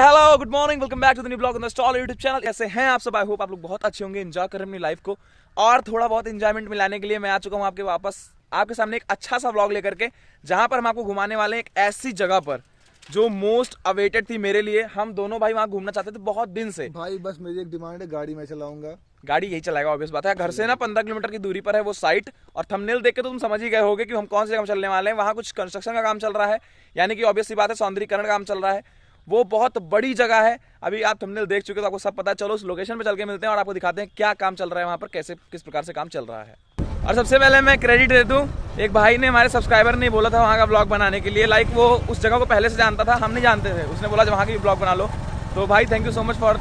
Hello good morning, welcome back to the new blog on the stall YouTube channel. कैसे हैं आप सब? I hope आप लोग बहुत अच्छे होंगे, एंजॉय कर रहे हैं अपनी लाइफ को। और थोड़ा बहुत एंजॉयमेंट मिलाने के लिए मैं आ चुका हूं आपके वापस आपके सामने एक अच्छा सा व्लॉग लेकर के, जहां पर हम आपको घुमाने वाले हैं एक ऐसी जगह पर जो मोस्ट अवेटेड थी मेरे लिए। हम दोनों भाई वहां घूमना चाहते थे बहुत दिन से। भाई बस मेरी एक डिमांड है, गाड़ी मैं चलाऊंगा। गाड़ी यही चलाएगा, ऑब्वियस बात है। घर से ना 15 किलोमीटर की दूरी पर है वो साइट, और थंबनेल देख के तो तुम समझ ही गए होगे कि हम कौन सी जगह चलने वाले हैं। वहां कुछ कंस्ट्रक्शन का काम चल रहा है, यानी कि ऑब्वियस सी बात है सौंदर्यीकरण का काम चल रहा है। वो बहुत बड़ी जगह है। अभी आप थंबनेल देख चुके तो आपको सब पता है। चलो उस लोकेशन पे चल के मिलते हैं और आपको दिखाते हैं क्या काम चल रहा है वहाँ पर, कैसे किस प्रकार से काम चल रहा है। और सबसे पहले मैं क्रेडिट दे दूँ, एक भाई ने, हमारे सब्सक्राइबर ने बोला था वहाँ का ब्लॉग बनाने के लिए। लाइक वो उस जगह को पहले से जानता था, हम नहीं जानते थे। उसने बोला वहाँ की ब्लॉग बना लो। तो भाई thank you so much for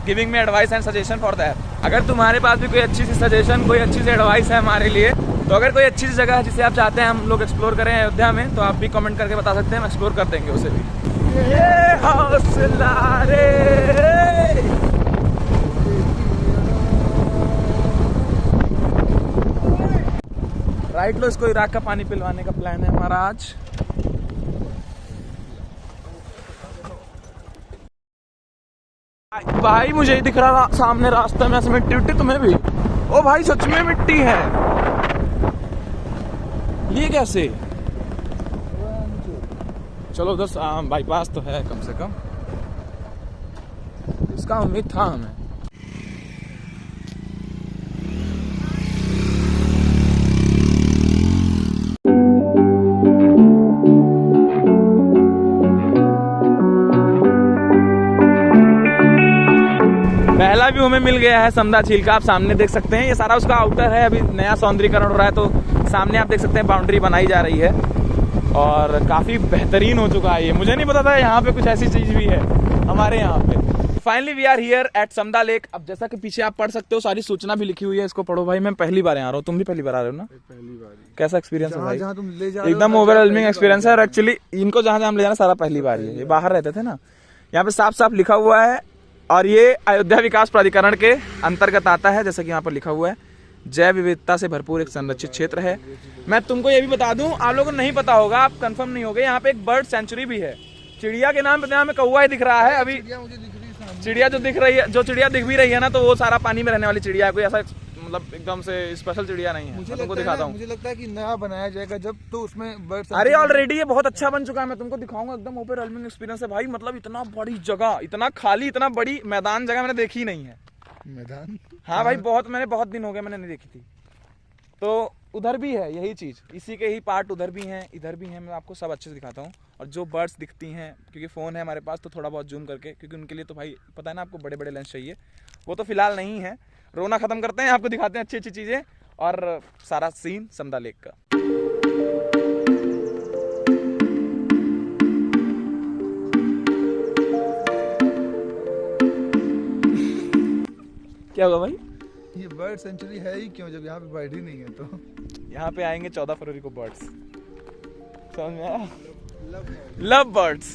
giving me advice and suggestion for that. अगर तुम्हारे पास भी कोई अच्छी सी सजेशन, कोई अच्छी सी एडवाइस है हमारे लिए, तो अगर कोई अच्छी सी जगह है जिसे आप चाहते हैं हम लोग एक्सप्लोर करें अयोध्या में, तो आप भी कमेंट करके बता सकते हैं, हम एक्सप्लोर कर देंगे उसे भी। ये हौसला रे, राइट लो। इसको इराक का पानी पिलवाने का प्लान है हमारा आज। भाई मुझे ही दिख रहा सामने रास्ते में ऐसे मिट्टी उट्टी, तुम्हें भी? ओ भाई सच में मिट्टी है। ये कैसे? चलो उधर बाईपास तो है कम से कम, इसका उम्मीद था हमें। पहला व्यू हमें मिल गया है समदा झील का। आप सामने देख सकते हैं, ये सारा उसका आउटर है। अभी नया सौंदर्यीकरण हो रहा है, तो सामने आप देख सकते हैं बाउंड्री बनाई जा रही है और काफी बेहतरीन हो चुका है ये। मुझे नहीं पता था यहाँ पे कुछ ऐसी चीज भी है हमारे यहाँ पे। Finally we are here at Samda lake. अब जैसा कि पीछे आप पढ़ सकते हो, सारी सूचना भी लिखी हुई है, इसको पढ़ो भाई। मैं पहली बार यहाँ आ रहा हूँ, तुम भी पहली बार आ रहे हो ना? पहली बार। कैसा एक्सपीरियंस है भाई? जहाँ तुम ले जा रहे हो एकदम ओवरवेलमिंग एक्सपीरियंस है। और एक्चुअली इनको जहाँ हम ले जाना सारा पहली बार ही है। ये बाहर रहते थे ना, यहाँ पे साफ साफ लिखा हुआ है। और ये अयोध्या विकास प्राधिकरण के अंतर्गत आता है, जैसा कि यहाँ पर लिखा हुआ है। जैव विविधता से भरपूर एक संरक्षित क्षेत्र है। मैं तुमको ये भी बता दूं, आप लोगों को नहीं पता होगा, आप कंफर्म नहीं होगे, यहाँ पे एक बर्ड सेंचुरी भी है। चिड़िया के नाम पे यहाँ में कौवा ही दिख रहा है अभी। चिड़िया जो दिख रही है, जो चिड़िया दिख भी रही है ना, तो वो सारा पानी में रहने वाली चिड़िया है। कोई ऐसा मतलब एकदम से स्पेशल चिड़िया नहीं है। मैं तुमको दिखाता हूँ। मुझे लगता है कि नया बनाया जाएगा जब, तो उसमें बर्ड्स। अरे ऑलरेडी ये बहुत अच्छा बन चुका है, मैं तुमको दिखाऊंगा। एकदम ओवरवेलमिंग एक्सपीरियंस है भाई। मतलब इतना बड़ी जगह, इतना खाली, इतना बड़ी मैदान जगह मैंने देखी नहीं है। मैदान? हाँ भाई, बहुत दिन हो गए मैंने नहीं देखी थी। तो उधर भी है यही चीज़, इसी के ही पार्ट उधर भी हैं, इधर भी हैं। मैं आपको सब अच्छे से दिखाता हूँ। और जो बर्ड्स दिखती हैं, क्योंकि फ़ोन है हमारे पास, तो थोड़ा बहुत जूम करके, क्योंकि उनके लिए तो भाई पता है ना आपको, बड़े बड़े लेंस चाहिए। वो तो फिलहाल नहीं है। रोना ख़त्म करते हैं, आपको दिखाते हैं अच्छी अच्छी चीज़ें और सारा सीन समदा लेक का। क्या होगा भाई? ये बर्ड सेंचुरी है ही क्यों, जब यहाँ पे बर्ड ही नहीं है? तो यहाँ पे आएंगे 14 फरवरी को बर्ड्स। समझ में आया? Love birds.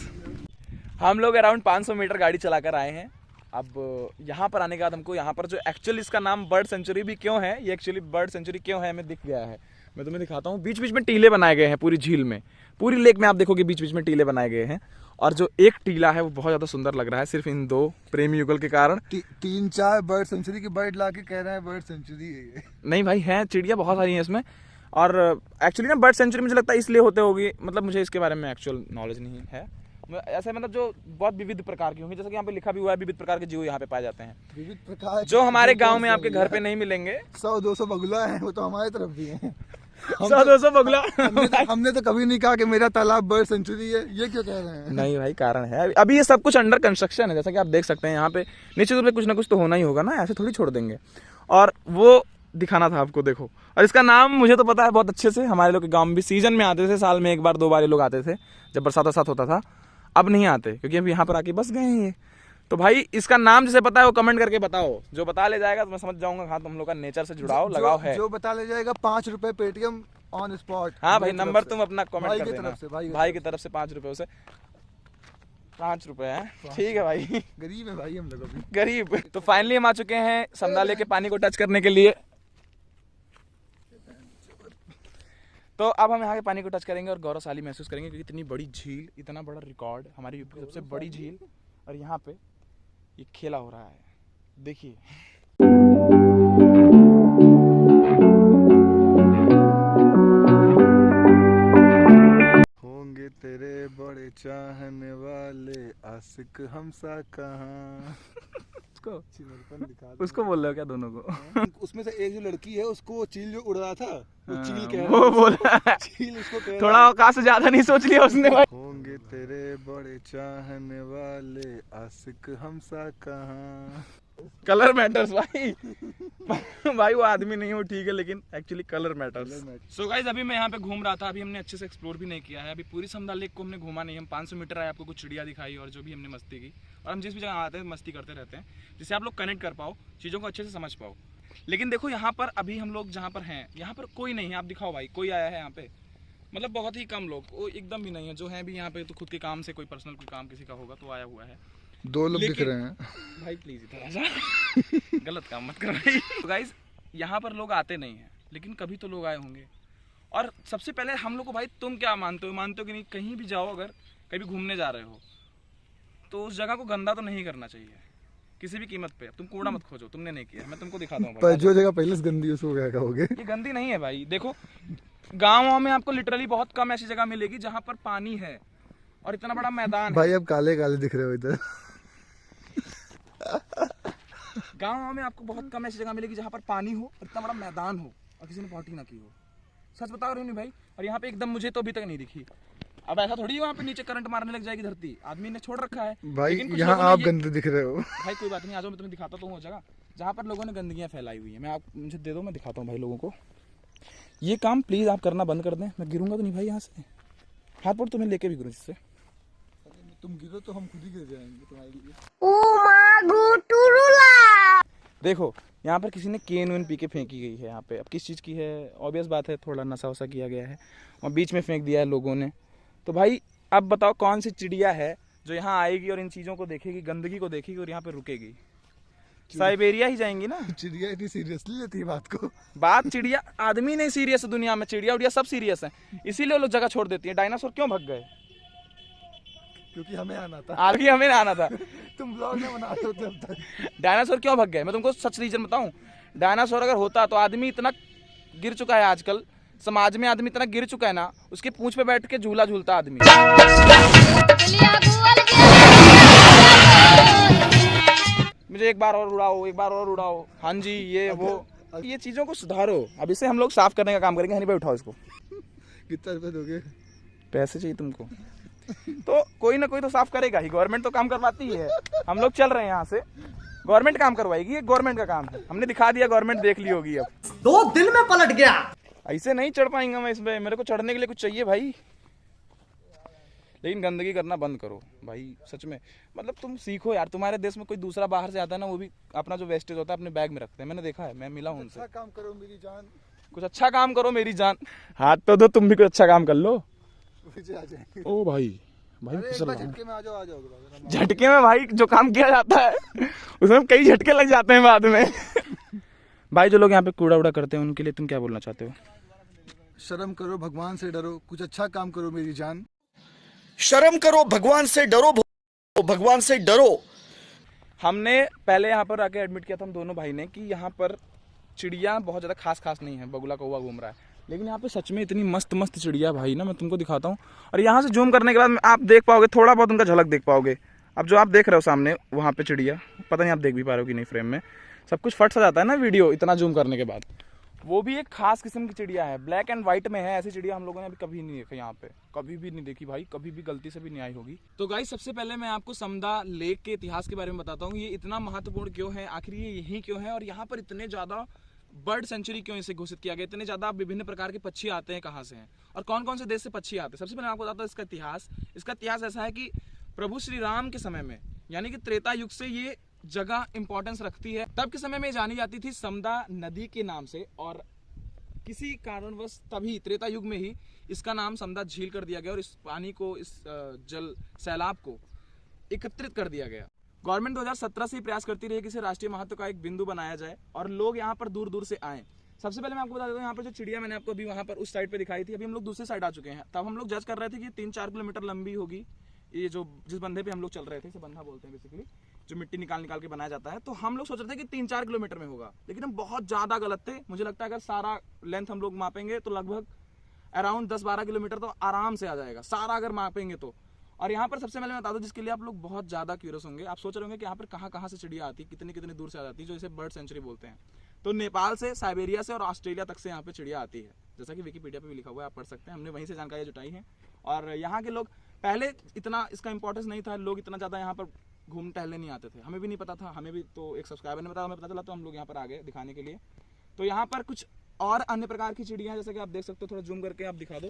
हम लोग अराउंड 500 मीटर गाड़ी चलाकर आए हैं। अब यहाँ पर आने के बाद हमको यहाँ पर जो एक्चुअली इसका नाम बर्ड सेंचुरी भी क्यों है, ये एक्चुअली बर्ड सेंचुरी क्यों है हमें दिख गया है। मैं तुम्हें दिखाता हूँ। बीच बीच में टीले बनाए गए हैं पूरी झील में, पूरी लेक में आप देखोगे बीच बीच में टीले बनाए गए हैं। और जो एक टीला है वो बहुत ज़्यादा सुंदर लग रहा है, सिर्फ इन दो प्रेमी युगल के कारण। 3-4 बर्ड सेंचुरी के बर्ड ला के कह रहे हैं बर्ड सेंचुरी है ये। नहीं भाई, हैं चिड़िया बहुत सारी हैं इसमें। और एक्चुअली ना बर्ड सेंचुरी मुझे लगता है इसलिए होते होगी, मतलब मुझे इसके बारे में एक्चुअल नॉलेज नहीं है। ऐसे मतलब जो बहुत विविध प्रकार की होंगी, जैसे कि यहाँ पे लिखा भी हुआ है, विविध प्रकार के जीव यहाँ पे पाए जाते हैं। विविध प्रकार जो हमारे गांव में आपके घर पे नहीं मिलेंगे। 100-200 बगुला है, वो तो हमारे तरफ भी है। 100-200 बगुला। हमने तो कभी नहीं कहा कि मेरा तालाब बर्ड सेंचुरी है। ये क्यों कह रहे हैं? नहीं भाई, कारण है अभी ये सब कुछ अंडर कंस्ट्रक्शन है, जैसा कि आप देख सकते हैं। यहाँ पे निश्चित रूप से कुछ ना कुछ तो होना ही होगा ना, ऐसे थोड़ी छोड़ देंगे। और वो दिखाना था आपको, देखो। और इसका नाम मुझे तो पता है बहुत अच्छे से। हमारे लोग के गाँव में भी सीजन में आते थे, साल में 1 बार 2 बार ये लोग आते थे, जब बरसात होता था। अब नहीं आते, क्योंकि अब यहाँ पर आके बस गए हैं ये। तो भाई इसका नाम जिसे पता है वो कमेंट करके बताओ। जो बता ले जाएगा तो मैं समझ जाऊंगा, हाँ तुम लोग का नेचर से जुड़ाव लगाव है। जो बता ले जाएगा 5 रुपए पेटीएम ऑन स्पॉट। हाँ भाई, नंबर तुम अपना कमेंट कर देना। भाई की तरफ से 5 रुपए उसे। 5 रुपए है, ठीक है भाई। गरीब है भाई हम लोग अभी, गरीब। तो फाइनली हम आ चुके हैं समदा लेक के पानी को टच करने के लिए। तो अब हम यहाँ के पानी को टच करेंगे और गौरवशाली महसूस करेंगे, क्योंकि इतनी बड़ी झील, इतना बड़ा रिकॉर्ड, हमारी यूपी की सबसे बड़ी झील। और यहाँ पे ये खेला हो रहा है, देखिए। होंगे तेरे बड़े चाहने वाले आशिक हमसा कहाँ। उसको बोल रहे हो क्या दोनों को? उसमें से एक जो लड़की है उसको चील जो उड़ रहा था वो चील कह वो रहा बोला चील उसको कह थोड़ा औकात से ज्यादा नहीं सोच लिया उसने भाई। होंगे तेरे बड़े चाहने वाले आशिक हमसा कहाँ। कलर मैटर्स भाई। भाई वो आदमी नहीं हो ठीक है, लेकिन actually colour matters. So guys अभी मैं यहाँ पे घूम रहा था, अभी हमने अच्छे से एक्सप्लोर भी नहीं किया है, अभी पूरी समदा लेक को हमने घूमा नहीं। हम 500 मीटर आए, आपको कुछ चिड़िया दिखाई और जो भी हमने मस्ती की, और हम जिस भी जगह आते हैं मस्ती करते रहते हैं, जिससे आप लोग कनेक्ट कर पाओ, चीज़ों को अच्छे से समझ पाओ। लेकिन देखो यहाँ पर अभी हम लोग जहाँ पर हैं, यहाँ पर कोई नहीं है। आप दिखाओ भाई, कोई आया है यहाँ पे? मतलब बहुत ही कम लोग, वो एकदम भी नहीं है। जो है भी यहाँ पे तो खुद के काम से, कोई पर्सनल कोई काम किसी का होगा तो आया हुआ है। 2 लोग दिख रहे हैं भाई प्लीज इधर आ जा। गलत काम मत कर भाई। तो गाइस यहाँ पर लोग आते नहीं हैं, लेकिन कभी तो लोग आए होंगे। और सबसे पहले हम लोग को भाई, तुम क्या मानते हो कि नहीं, कहीं भी जाओ अगर कभी घूमने जा रहे हो तो उस जगह को गंदा तो नहीं करना चाहिए किसी भी कीमत पे। तुम कूड़ा मत खोजो, तुमने नहीं किया, मैं तुमको दिखाता हूँ। पर जो जगह पहले से गंदी है उसको क्या कहोगे? ये गंदी नहीं है भाई। देखो गाँवों में आपको लिटरली बहुत कम ऐसी जगह मिलेगी जहाँ पर पानी है और इतना बड़ा मैदान भाई अब काले काले दिख रहे हो इधर। गाँव में आपको बहुत कम ऐसी जगह मिलेगी जहाँ पर पानी हो और इतना बड़ा मैदान हो और किसी ने पॉटी ना की हो। सच बता रहे हो नहीं भाई? और यहाँ पे एकदम मुझे तो अभी तक नहीं दिखी। अब ऐसा थोड़ी वहाँ पे नीचे करंट मारने लग जाएगी धरती, आदमी ने छोड़ रखा है। भाई यहाँ आप गंदे दिख रहे हो। भाई कोई बात नहीं, आ जाओ, मैं तुम्हें दिखाता तो हूँ जगह जहाँ पर लोगों ने गंदगियाँ फैलाई हुई है। मैं आप मुझे दे दो, मैं दिखाता हूँ भाई लोगों को। ये काम प्लीज़ आप करना बंद कर दें। मैं गिरूंगा तो नहीं भाई यहाँ से, हाथ पर तुम्हें लेके भी गिरूँ जिससे। तुम गिरो तो हम खुद ही गिर जाएंगे तुम्हारे लिए। देखो यहाँ पर किसी ने केन वेन पी के फेंकी गई है यहाँ पे। अब किस चीज़ की है, ऑब्वियस बात है, थोड़ा नशा वसा किया गया है और बीच में फेंक दिया है लोगों ने। तो भाई अब बताओ कौन सी चिड़िया है जो यहाँ आएगी और इन चीज़ों को देखेगी, गंदगी को देखेगी और यहाँ पे रुकेगी? साइबेरिया ही जाएंगी ना। चिड़िया इतनी सीरियसली लेती है बात को? बात चिड़िया, आदमी नहीं सीरियस है दुनिया में, चिड़िया उड़िया सब सीरियस है, इसीलिए लोग जगह छोड़ देती है। डायनासोर क्यों भग गए? क्योंकि हमें आना था। आगे हमें आना था। तुम ब्लॉग में बना रहे हो तब तक। डायनासोर क्यों भग गए? मैं तुमको सच रीजन बताऊं, डायनासोर अगर होता तो आदमी इतना गिर चुका है आजकल समाज में, आदमी इतना गिर चुका है ना, उसके पूंछ पे बैठ के झूला झूलता आदमी। मुझे एक बार और उड़ाओ, एक बार और उड़ाओ। हाँ जी ये वो, ये चीजों को सुधारो। अब इसे हम लोग साफ करने का काम करेंगे। हनी भाई उठाओ इसको। कितना रुपए दोगे? पैसे चाहिए तुमको? तो कोई ना कोई तो साफ करेगा ही, गवर्नमेंट तो काम करवाती है। हम लोग चल रहे हैं यहाँ से, गवर्नमेंट काम करवाएगी, ये गवर्नमेंट का काम है। हमने दिखा दिया, गवर्नमेंट देख ली होगी। अब 2 दिन में पलट गया। ऐसे नहीं चढ़ पाएंगे मैं इसमें, मेरे को चढ़ने के लिए कुछ चाहिए भाई। लेकिन गंदगी करना बंद करो भाई, सच में। मतलब तुम सीखो यार, तुम्हारे देश में कोई दूसरा बाहर से आता है ना, वो भी अपना जो वेस्टेज होता है अपने बैग में रखते हैं। मैंने देखा है, मैं मिला हूं उनसे। अच्छा काम करो मेरी जान। कुछ अच्छा काम करो मेरी जान। हाथ तो दो, तुम भी कुछ अच्छा काम कर लो। आ जाएंगे। ओ भाई भाई झटके में आ जाओगे। झटके में भाई जो काम किया जाता है उसमें कई झटके लग जाते हैं बाद में। भाई जो लोग यहाँ पे कूड़ा उड़ा करते हैं उनके लिए तुम क्या बोलना चाहते हो? शर्म करो, भगवान से डरो, कुछ अच्छा काम करो मेरी जान। शर्म करो, भगवान से डरो, भगवान से डरो। हमने पहले यहाँ पर आके एडमिट किया था हम दोनों भाई ने कि यहाँ पर चिड़िया बहुत ज़्यादा खास नहीं है, बगुला कौवा घूम रहा है। लेकिन यहाँ पे सच में इतनी मस्त मस्त चिड़िया भाई ना, मैं तुमको दिखाता हूँ। और यहाँ से जूम करने के बाद आप देख पाओगे, थोड़ा बहुत उनका झलक देख पाओगे। अब जो आप देख रहे हो सामने वहाँ पे चिड़िया, पता नहीं आप देख भी पा रहे हो कि नहीं, फ्रेम में सब कुछ फट सा जाता है ना वीडियो इतना जूम करने के बाद। वो भी एक खास किस्म की चिड़िया है, ब्लैक एंड व्हाइट में है। ऐसी चिड़िया हम लोगों ने अभी कभी नहीं देखी यहाँ पे, कभी भी नहीं देखी भाई, कभी भी गलती से भी नहीं आई होगी। तो गाइस सबसे पहले मैं आपको समदा लेक के इतिहास के बारे में बताता हूँ। ये इतना महत्वपूर्ण क्यों है, आखिर ये यही क्यों है, और यहाँ पर इतने ज़्यादा बर्ड सेंचुरी क्यों इसे घोषित किया गया, इतने ज़्यादा विभिन्न प्रकार के पक्षी आते हैं, कहाँ से हैं और कौन कौन से देश से पक्षी आते हैं। सबसे पहले आपको बताता हूँ इसका इतिहास। इसका इतिहास ऐसा है कि प्रभु श्री राम के समय में, यानी कि त्रेता युग से ये जगह इंपॉर्टेंस रखती है। तब के समय में जानी जाती थी समदा नदी के नाम से, और किसी कारणवश तभी त्रेता युग में ही इसका नाम समदा झील कर दिया गया और इस पानी को, इस जल सैलाब को एकत्रित कर दिया गया। गवर्नमेंट 2017 से प्रयास करती रही कि इसे राष्ट्रीय महत्व का एक बिंदु बनाया जाए और लोग यहाँ पर दूर दूर से आए। सबसे पहले मैं आपको बता देता हूँ, यहाँ पर जो चिड़िया मैंने आपको अभी वहाँ पर उस साइड पे दिखाई थी, अभी हम लोग दूसरे साइड आ चुके हैं। तब हम लोग जज कर रहे थे कि 3-4 किलोमीटर लंबी होगी ये जो जिस बंधे पे हम लोग चल रहे थे, इसे बंधा बोलते हैं बेसिकली, जो मिट्टी निकाल के बनाया जाता है, तो हम लोग सोच रहे थे कि 3-4 किलोमीटर में होगा, लेकिन हम बहुत ज़्यादा गलत थे। मुझे लगता है अगर सारा लेंथ हम लोग मापेंगे तो लगभग अराउंड 10-12 किलोमीटर तो आराम से आ जाएगा, सारा अगर मापेंगे तो। और यहाँ पर सबसे पहले मैं बता दूं, जिसके लिए आप लोग बहुत ज़्यादा क्यूरियस होंगे, आप सोच रहे होंगे कि यहाँ पर कहाँ से चिड़िया आती है, कितनी दूर से आ जाती है, जो इसे बर्ड सेंचुरी बोलते हैं। तो नेपाल से, साइबेरिया से और ऑस्ट्रेलिया तक से यहाँ पे चिड़िया आती है, जैसा कि विकिपीडिया पे भी लिखा हुआ है, आप पढ़ सकते हैं। हमने वहीं से जानकारी जुटाई है। और यहाँ के लोग पहले इतना इसका इंपॉर्टेंस नहीं था, लोग इतना ज़्यादा यहाँ पर घूम टहलने नहीं आते थे, हमें भी नहीं पता था, हमें भी तो एक सब्सक्राइबर ने बताया, हमें पता चला, तो हम लोग यहाँ पर आ गए दिखाने के लिए। तो यहाँ पर कुछ और अन्य प्रकार की चिड़िया, जैसे कि आप देख सकते हो, थोड़ा जूम करके आप दिखा दो।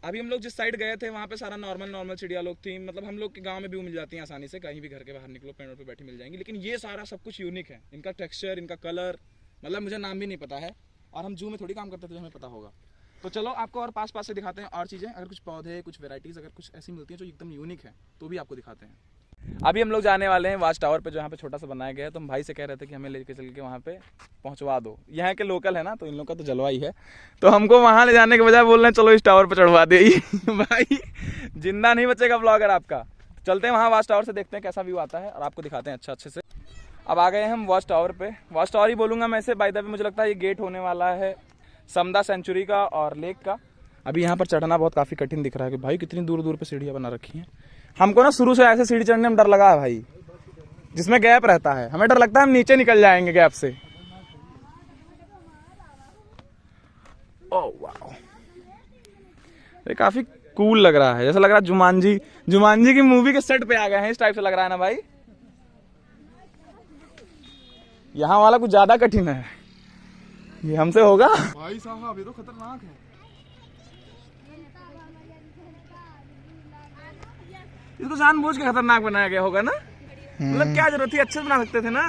अभी हम लोग जिस साइड गए थे वहाँ पे सारा नॉर्मल चिड़िया लोग थी, मतलब हम लोग के गांव में भी मिल जाती हैं आसानी से, कहीं भी घर के बाहर निकलो पेड़ों पे बैठी मिल जाएंगी। लेकिन ये सारा सब कुछ यूनिक है, इनका टेक्सचर, इनका कलर, मतलब मुझे नाम भी नहीं पता है, और हम जू में थोड़ी काम करते थे, हमें पता होगा। तो चलो आपको और पास से दिखाते हैं और चीज़ें, अगर कुछ पौधे, कुछ वेराइटीज़ अगर कुछ ऐसी मिलती हैं जो एकदम यूनिक है तो भी आपको दिखाते हैं। अभी हम लोग जाने वाले हैं वाच टावर पे, जो यहाँ पे छोटा सा बनाया गया है। तो हम भाई से कह रहे थे कि हमें लेके चल के वहाँ पे पहुँचवा दो, यहाँ के लोकल है ना, तो इन लोग का तो जलवा ही है, तो हमको वहाँ ले जाने के बजाय बोल रहे हैं चलो इस टावर पे चढ़वा दे। भाई जिंदा नहीं बचेगा ब्लॉगर आपका। चलते हैं वहाँ वाच टावर से, देखते हैं कैसा व्यू आता है और आपको दिखाते हैं अच्छे से। अब आ गए हम वॉच टावर पे, वॉच टावर ही बोलूँगा मैं इसे, बाय द वे मुझे लगता है ये गेट होने वाला है समदा सेंचुरी का और लेक का। अभी यहाँ पर चढ़ना बहुत काफ़ी कठिन दिख रहा है कि भाई कितनी दूर पे सीढ़ियाँ बना रखी हैं। हमको ना शुरू से ऐसे सीढ़ी चढ़ने में डर लगा है भाई, जिसमें गैप रहता है, हमें डर लगता है हम नीचे निकल जाएंगे गैप से। ओह वाह, ये काफ़ी कूल लग रहा है, जैसा लग रहा है जुमानजी की मूवी के सेट पे आ गए हैं, इस टाइप से लग रहा है ना भाई। यहाँ वाला कुछ ज़्यादा कठिन है, ये हमसे होगा भाई साहब, ये तो खतरनाक है। इसको जानबूझ के खतरनाक बनाया गया होगा ना, मतलब क्या जरूरत थी, अच्छे से बना सकते थे ना।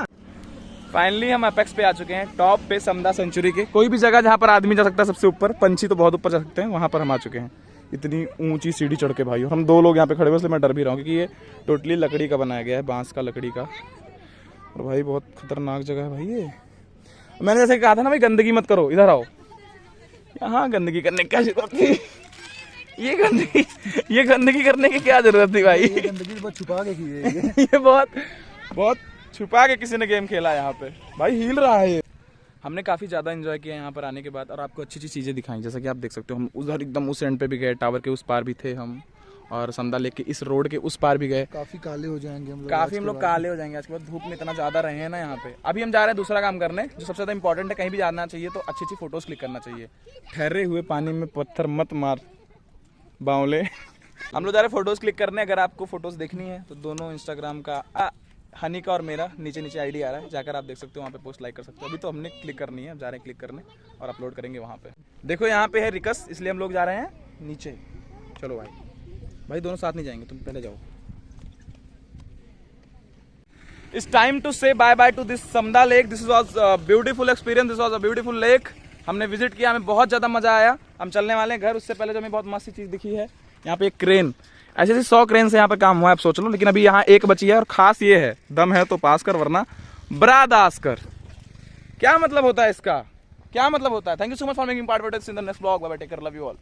फाइनली हम अपेक्स पे आ चुके हैं, टॉप पे समदा सेंचुरी के। कोई भी जगह जहाँ पर आदमी जा सकता है सबसे ऊपर, पंछी तो बहुत ऊपर जा सकते हैं, वहाँ पर हम आ चुके हैं इतनी ऊंची सीढ़ी चढ़ के भाई। और हम 2 लोग यहाँ पे खड़े हुए, इसलिए मैं डर भी रहा हूँ, क्योंकि ये टोटली लकड़ी का बनाया गया है, बांस का, लकड़ी का। और भाई बहुत खतरनाक जगह है भाई ये। मैंने जैसे कहा था ना भाई, गंदगी मत करो, इधर आओ। यहाँ गंदगी करने की क्या जरूरत थी, ये गंदगी करने की क्या जरूरत थी भाई। ये गंदगी बहुत छुपा के की है ये बहुत छुपा के किसी ने गेम खेला यहाँ पे भाई, हिल रहा है ये। हमने काफ़ी ज़्यादा एंजॉय किया यहाँ पर आने के बाद, और आपको अच्छी चीज़ें दिखाई, जैसा कि आप देख सकते हो। हम उधर एकदम उस एंड पे भी गए, टावर के उस पार भी थे हम, और समदा लेक के इस रोड के उस पार भी गए। काफी काले हो जाएंगे हम लोग, हम लोग काले हो जाएंगे आज के बाद, धूप में इतना ज़्यादा रहे हैं ना यहाँ पे। अभी हम जा रहे हैं दूसरा काम करने, जो सबसे ज़्यादा इंपॉर्टेंट है। कहीं भी जाना चाहिए तो अच्छी फोटोज़ क्लिक करना चाहिए। ठहरे हुए पानी में पत्थर मत मार बावले। हम लोग जा रहे हैं फोटोज़ क्लिक करने। अगर आपको फोटोज़ देखनी है तो दोनों इंस्टाग्राम का हनी का और मेरा नीचे आईडी आ रहा है, जाकर आप देख सकते हो, वहाँ पे पोस्ट लाइक कर सकते हो। अभी तो हमने क्लिक करनी है, जा रहे हैं क्लिक करने और अपलोड करेंगे वहाँ पे। देखो यहाँ पे है रिकस, इसलिए हम लोग जा रहे हैं नीचे। चलो भाई दोनों साथ नहीं जाएंगे, तुम पहले जाओ। It's time to say bye bye to this Samda lake. This was beautiful experience, this was a beautiful lake. हमने विजिट किया, हमें बहुत ज़्यादा मजा आया। हम चलने वाले हैं घर, उससे पहले जो हमें बहुत मस्त चीज़ दिखी है, यहाँ पे एक क्रेन, ऐसे 100 क्रेन से यहाँ पे काम हुआ है, आप सोच लो। लेकिन अभी यहाँ एक बची है, और खास ये है, दम है तो पास कर, वरना बरादास कर। क्या मतलब होता है इसका, क्या मतलब होता है? Thank you so much for making part of this in the next blog. Bye bye, take care, love you all.